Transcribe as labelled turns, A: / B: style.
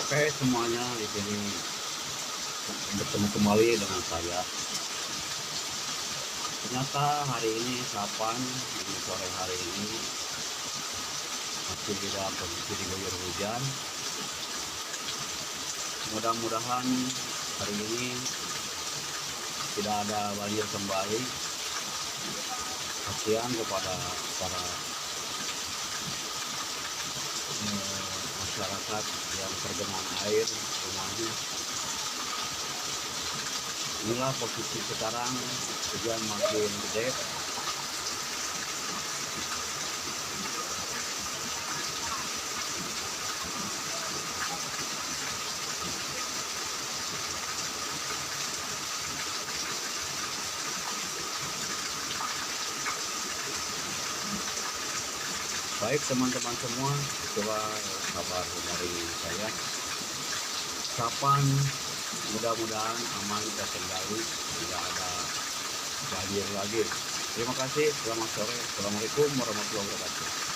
A: Oke semuanya, di sini bertemu kembali dengan saya. Ternyata hari ini kapan di sore hari ini masih dalam posisi diguyur hujan. Mudah-mudahan hari ini tidak ada banjir kembali. Kasihan kepada para masyarakat yang tergenang air semuanya. Inilah posisi sekarang, hujan makin gede. Baik teman-teman semua, itulah kabar dari saya. Kapan mudah-mudahan aman terkendali, tidak ada banjir lagi. Terima kasih, selamat sore. Assalamualaikum warahmatullahi wabarakatuh.